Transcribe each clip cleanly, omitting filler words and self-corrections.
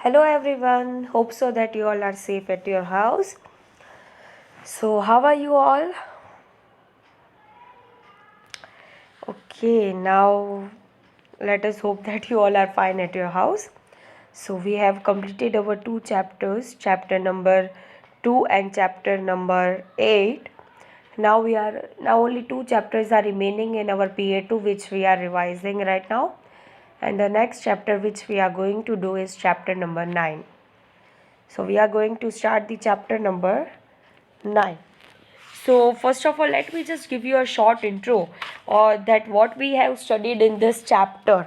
Hello everyone, hope so that you all are safe at your house. So, how are you all? Okay, now let us hope that you all are fine at your house. So, we have completed our two chapters, chapter number 2 and chapter number 8. Now only two chapters are remaining in our PA2 which we are revising right now. And the next chapter which we are going to do is chapter number 9. So we are going to start the chapter number 9. So first of all, let me just give you a short intro that what we have studied in this chapter.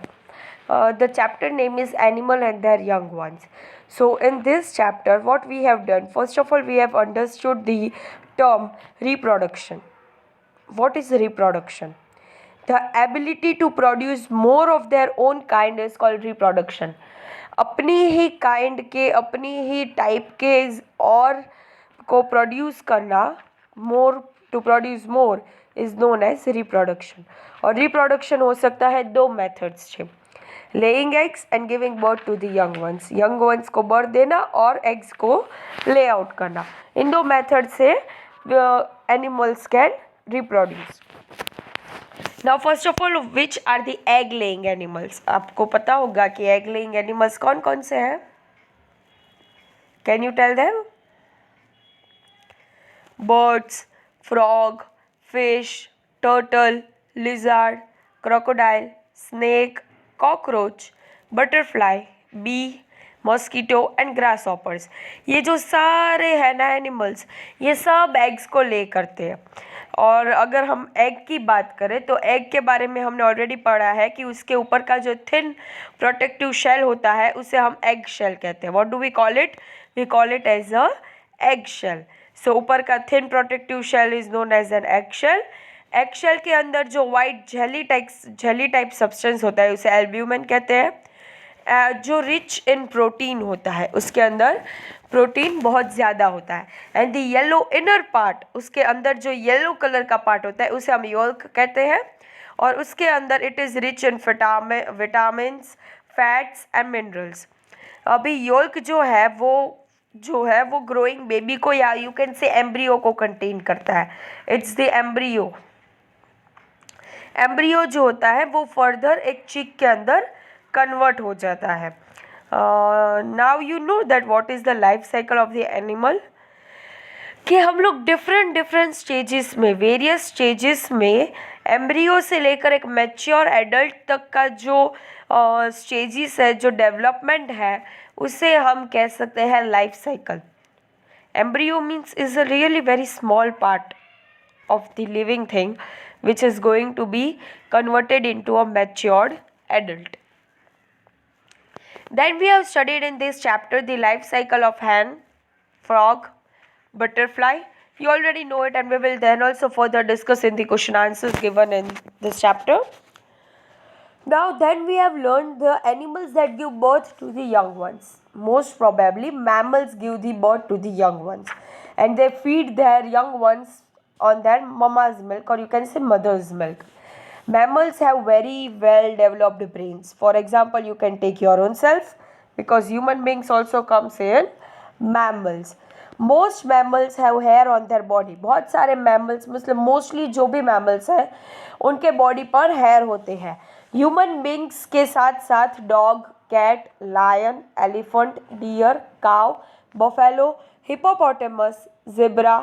The chapter name is Animal and Their Young Ones. So in this chapter, what we have done, first of all, we have understood the term reproduction. What is reproduction? The ability to produce more of their own kind is called reproduction. अपनी ही kind के, अपनी ही type के और को produce करना, more to produce more is known as reproduction. और reproduction हो सकता है दो मेथड्स से, laying eggs and giving birth to the young ones को बर्थ देना और एग्स को ले आउट करना. इन दो मेथड से animals can reproduce. Now first of all, which are the egg laying animals. आपको पता होगा कि एग लेइंग एनिमल्स कौन कौन से हैं. Can you tell them? Birds, frog, fish, turtle, lizard, crocodile, snake, cockroach, butterfly, bee, mosquito and grasshoppers. ये जो सारे हैं ना एनिमल्स, ये सब एग्स को ले करते हैं. और अगर हम एग की बात करें तो एग के बारे में हमने ऑलरेडी पढ़ा है कि उसके ऊपर का जो थिन प्रोटेक्टिव शेल होता है उसे हम एग शेल कहते हैं. What do we call it? We call it as a egg shell. So ऊपर का thin protective shell is known as an egg shell. Egg shell के अंदर जो वाइट जेली टाइप सब्सटेंस होता है उसे एल्ब्यूमिन कहते हैं. जो रिच इन प्रोटीन होता है, उसके अंदर प्रोटीन बहुत ज़्यादा होता है. And the yellow inner part, उसके अंदर जो येलो कलर का पार्ट होता है उसे हम योल्क कहते हैं. और उसके अंदर it is rich in vitamins, fats and minerals. अभी योल्क जो है वो ग्रोइंग बेबी को, या यू कैन से एम्ब्रियो को कंटेन करता है. It's the embryo. एम्ब्रियो जो होता है वो फर्दर एक चिक के अंदर कन्वर्ट हो जाता है. Now you know that what is the life cycle of the animal. कि हम लोग डिफरेंट स्टेजेस में, वेरियस स्टेजेस में, एम्ब्रियो से लेकर एक मैच्योर एडल्ट तक का जो स्टेजेस है, जो डेवलपमेंट है, उसे हम कह सकते हैं life cycle. Embryo means is a really very small part of the living thing which is going to be converted into a matured adult. Then we have studied in this chapter the life cycle of hen, frog, butterfly. You already know it, and we will then also further discuss in the question answers given in this chapter. Now then we have learned the animals that give birth to the young ones. Most probably mammals give the birth to the young ones, and they feed their young ones on their mama's milk, or you can say mother's milk. Mammals have very well developed brains. For example, you can take your own self, because human beings also comes in mammals. Most mammals have hair on their body. बहुत सारे mammals, मतलब mostly जो भी mammals हैं उनके body पर hair होते हैं. Human beings के साथ साथ dog, cat, lion, elephant, deer, cow, buffalo, hippopotamus, zebra,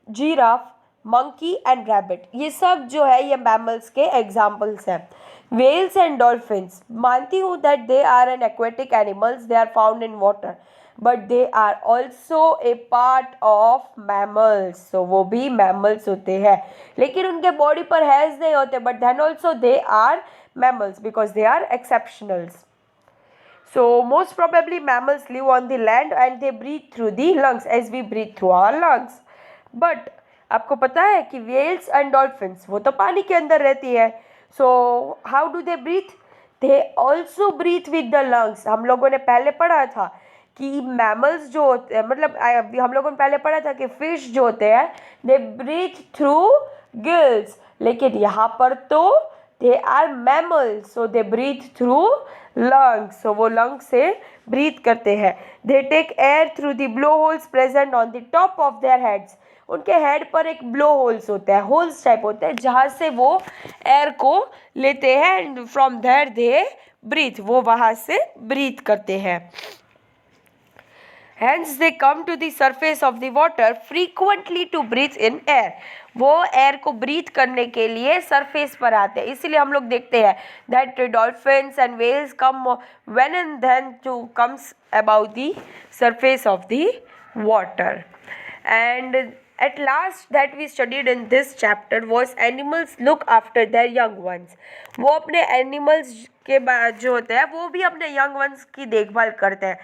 giraffe, monkey and rabbit, ये सब जो है ये मैमल्स के एग्जाम्पल्स हैं. वेल्स एंड डॉल्फिन्स, मानती हूँ that they are an aquatic animals, they are found in water, but they are also a part of mammals. So वो भी मैमल्स होते हैं, लेकिन उनके बॉडी पर हेयर्स नहीं होते, but then also they are mammals because they are exceptionals. So most probably mammals live on the land and they breathe through the lungs as we breathe through our lungs. But आपको पता है कि Wales and dolphins वो तो पानी के अंदर रहती है. So how do they breathe? They also breathe with the lungs. हम लोगों ने पहले पढ़ा था कि मैमल्स जो होते हैं, मतलब हम लोगों ने पहले पढ़ा था कि फिश जो होते हैं दे ब्रीथ थ्रू गिल्स, लेकिन यहाँ पर तो they are mammals, so they breathe through lungs, तो वो लंग से ब्रीथ करते हैं। They take air through the blow holes present on the top of their heads, उनके हेड पर एक ब्लो होल्स होता है, होल्स टाइप होते हैं जहाँ से वो एयर को लेते हैं and from there they breathe, वो वहाँ से ब्रीथ करते हैं। Hence they come to the surface of the water frequently to breathe in air. वो एयर को ब्रीथ करने के लिए सरफेस पर आते हैं, इसीलिए हम लोग देखते हैं that dolphins and whales come when and then to comes about the surface of the water. And at last that we studied in this chapter was animals look after their young ones. वो अपने animals के बाद जो होते हैं वो भी अपने यंग वंस की देखभाल करते हैं,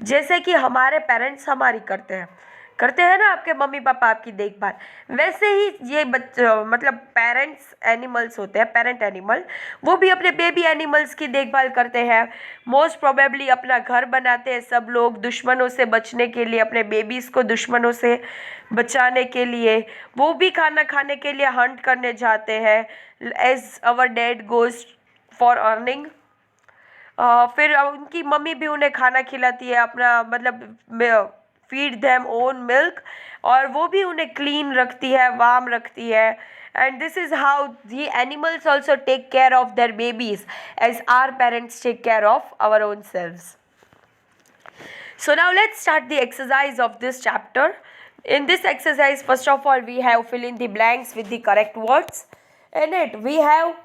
जैसे कि हमारे पेरेंट्स हमारी करते हैं ना, आपके मम्मी पापा आपकी देखभाल, वैसे ही ये मतलब पेरेंट्स एनिमल्स होते हैं, पेरेंट एनिमल, वो भी अपने बेबी एनिमल्स की देखभाल करते हैं। मोस्ट प्रोबेबली अपना घर बनाते हैं सब लोग दुश्मनों से बचने के लिए, अपने बेबीज़ को दुश्मनों से बचाने के लिए। वो भी खाना खाने के लिए हंट करने जाते हैं, as our dad goes for earning. फिर उनकी मम्मी भी उन्हें खाना खिलाती है, अपना मतलब फीड देम ओन मिल्क, और वो भी उन्हें क्लीन रखती है, वार्म रखती है। And this is how the animals also take care of their babies as our parents take care of our own selves. So now let's start the exercise of this chapter. In this exercise, first of all, we have fill in the blanks with the correct words. In it, we have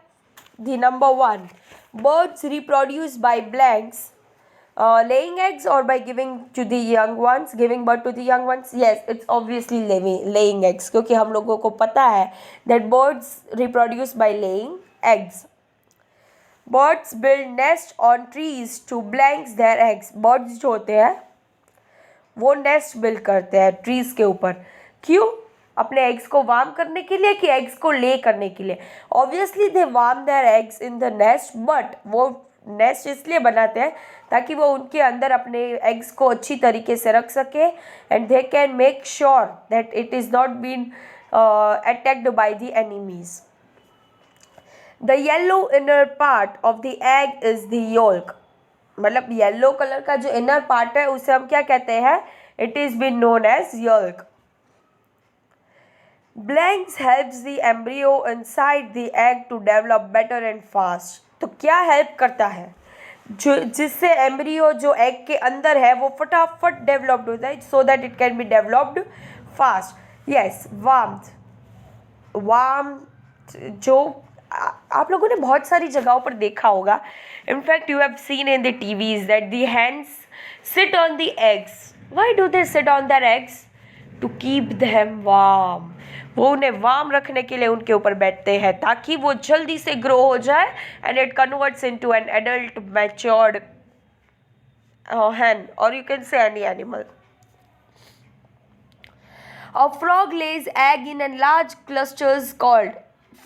the number 1. Birds reproduce by blanks. Laying eggs or by giving to the young ones, giving birth to the young ones. Yes, it's obviously laying eggs, क्योंकि हम लोगों को पता है that birds reproduce by laying eggs. Birds build nest on trees to blank their eggs. Birds जो होते हैं वो नेस्ट बिल्ड करते हैं ट्रीज के ऊपर, क्यों? अपने एग्स को वार्म करने के लिए कि एग्स को ले करने के लिए? Obviously they warm their eggs in the nest, but वो नेस्ट इसलिए बनाते हैं ताकि वो उनके अंदर अपने एग्स को अच्छी तरीके से रख सके and they can make sure that it is not been attacked by the enemies. The yellow inner part of the egg is the yolk. मतलब येलो कलर का जो इनर पार्ट है उसे हम क्या कहते हैं? It is been known as yolk. Blanks helps the embryo inside the egg to develop better and fast. तो क्या हेल्प करता है जो जिससे एम्ब्रियो जो एग के अंदर है वो फटाफट डेवलप्ड होता है, so that it can be developed fast. Yes, warmth जो आप लोगों ने बहुत सारी जगहों पर देखा होगा. In fact you have seen in the TVs that the hands sit on the eggs. Why do they sit on their eggs? To keep them warm. वो उन्हें वार्म रखने के लिए उनके ऊपर बैठते हैं ताकि वो जल्दी से ग्रो हो जाए and it converts into an adult matured hen, or you can say any animal. A frog lays egg in a large clusters called.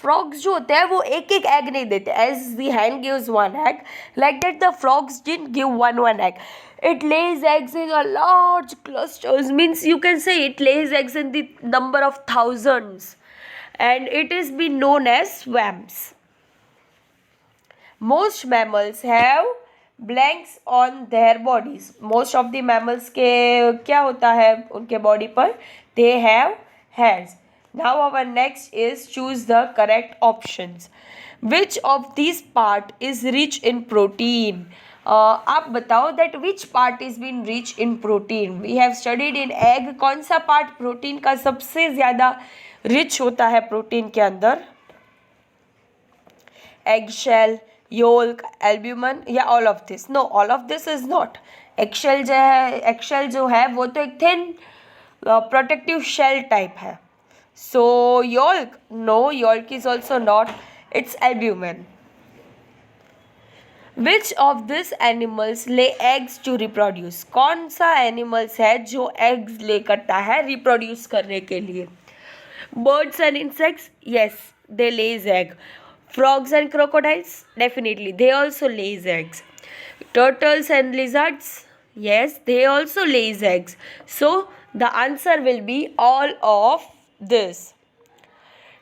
Frogs जो होते हैं वो एक एक egg नहीं देते. As the hen gives one egg, like that the frogs didn't give one egg. It lays eggs in a large clusters, means you can say it lays eggs in the number of thousands, and it is been known as swarms. Most mammals have blanks on their bodies. Most of the mammals के क्या होता है उनके body पर? They have hairs. Now our next is choose the correct options. Which of these part is rich in protein? आप बताओ that which part is been rich in protein. We have studied in egg. कौन सा part protein का सबसे ज़्यादा rich होता है protein के अंदर? Eggshell, yolk, albumin या all of this? No, all of this is not. Eggshell जो है वो तो एक thin protective shell type है. So yolk, no, yolk is also not. It's albumin. Which of these animals lay eggs to reproduce? कौन सा animals है जो eggs lay करता है reproduce करने के लिए? Birds and insects? Yes, they lays egg. Frogs and crocodiles? Definitely, they also lays eggs. Turtles and lizards? Yes, they also lays eggs. So the answer will be all of this.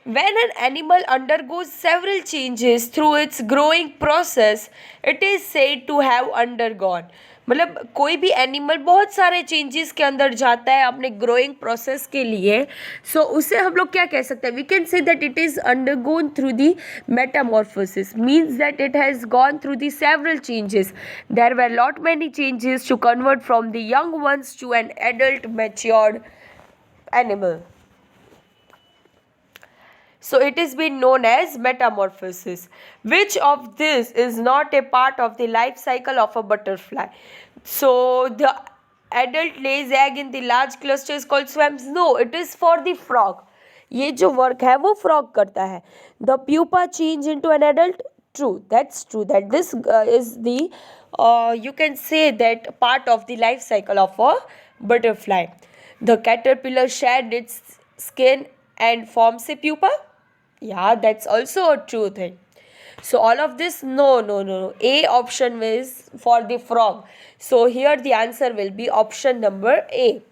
When an animal undergoes several changes through its growing process, it is said to have undergone. मतलब कोई भी animal बहुत सारे changes के अंदर जाता है अपने ग्रोइंग प्रोसेस के लिए, सो उसे हम लोग क्या कह सकते हैं, we can say that it is undergone through the metamorphosis, means that it has gone through the several changes. There were lot many changes to convert from the young ones to an adult matured animal. So it is been known as metamorphosis. Which of this is not a part of the life cycle of a butterfly? So the adult lays egg in the large clusters called swarms. No, it is for the frog. ये जो work है वो frog करता है. The pupa change into an adult. True, that's true. That this is the you can say that part of the life cycle of a butterfly. The caterpillar shed its skin and forms a pupa. Yeah, that's also a true thing. So all of this, no. A option is for the frog. So here the answer will be option number A.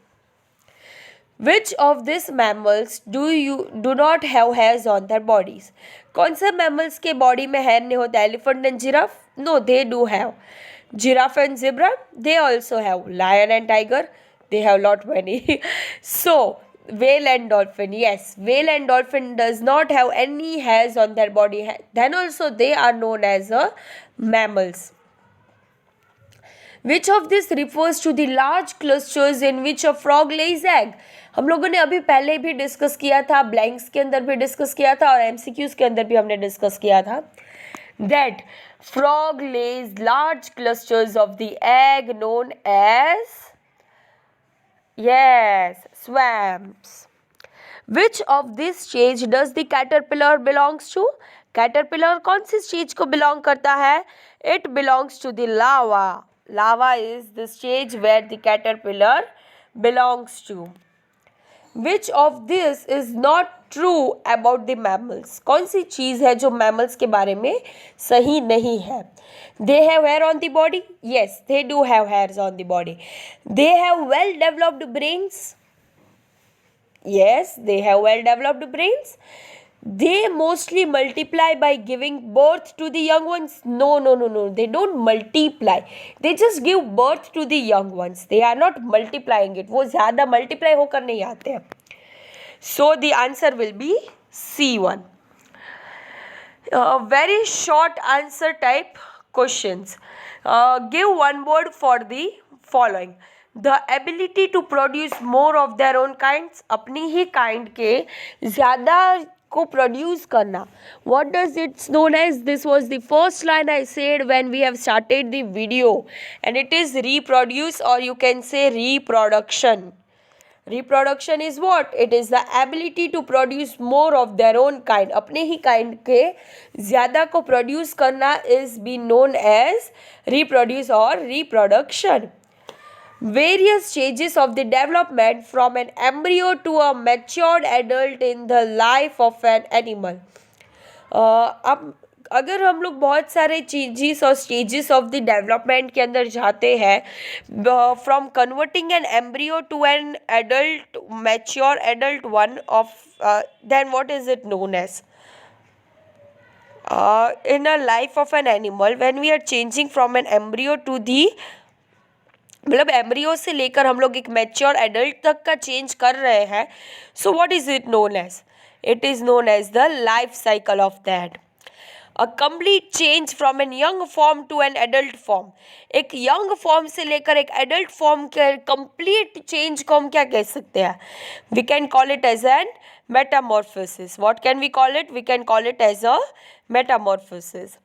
Which of these mammals do not have hairs on their bodies? कौन से mammals के body में hair नहीं होता? Elephant and giraffe? No, they do have. Giraffe and zebra? They also have. Lion and tiger? They have lot many. So whale and dolphin, yes, whale and dolphin does not have any hairs on their body, then also they are known as mammals. Which of this refers to the large clusters in which a frog lays egg? हम लोगों ने अभी पहले भी discuss किया था, blanks के अंदर भी डिस्कस किया था और एमसीक्यूज के अंदर भी हमने डिस्कस किया था, that frog lays large clusters of the egg known as, yes, swarms. Which of this stage does the caterpillar belongs to? Caterpillar कौन सी stage को belong करता है? It belongs to the larva. Larva is the stage where the caterpillar belongs to. Which of this is not true about the mammals? कौन सी चीज़ है जो mammals के बारे में सही नहीं है? They have hair on the body? Yes, they do have hairs on the body. They have well developed brains? Yes, they have well developed brains. They mostly multiply by giving birth to the young ones? No. They don't multiply. They just give birth to the young ones. They are not multiplying it. वो ज़्यादा multiply होकर नहीं आते हैं. So the answer will be C1. Very short answer type questions. Give one word for the following. The ability to produce more of their own kinds, अपनी ही kind के ज़्यादा को produce करना. What does it known as? This was the first line I said when we have started the video, and it is reproduce, or you can say reproduction. Reproduction is what? It is the ability to produce more of their own kind. अपने ही kind के ज़्यादा को produce करना is be known as reproduce or reproduction. Various stages of the development from an embryo to a matured adult in the life of an animal. अब अगर हम लोग बहुत सारे चेंजेस और स्टेजेस ऑफ द डेवलपमेंट के अंदर जाते हैं, from converting an embryo to an adult mature adult one of, then what is it known as? in a life of an animal, when we are changing from an embryo to the, मतलब embryo से लेकर हम लोग एक mature adult तक का change कर रहे हैं, so what is it known as? It is known as the life cycle of that. A complete change from an young form to an adult form, एक यंग फॉर्म से लेकर एक adult form के complete change को हम क्या कह सकते हैं? We can call it as an metamorphosis. What can we call it? We can call it as a metamorphosis.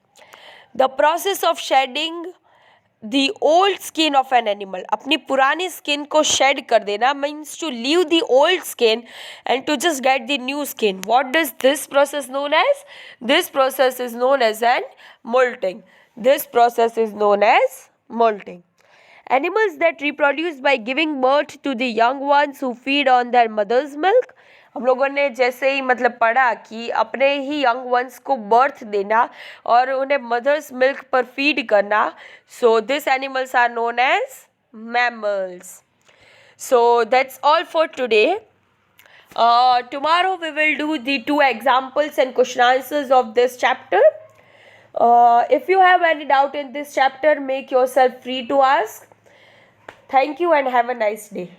The process of shading the old skin of an animal, अपनी पुरानी skin को shed कर देना, means to leave the old skin and to just get the new skin. What does this process known as? This process is known as an molting. This process is known as molting. Animals that reproduce by giving birth to the young ones who feed on their mother's milk. हम लोगों ने जैसे ही मतलब पढ़ा कि अपने ही young ones को बर्थ देना और उन्हें मदर्स मिल्क पर फीड करना, so this animals are known as mammals. So that's all for today. Tomorrow we will do the 2 examples and question answers of this chapter. If you have any doubt in this chapter, make yourself free to ask. Thank you and have a nice day.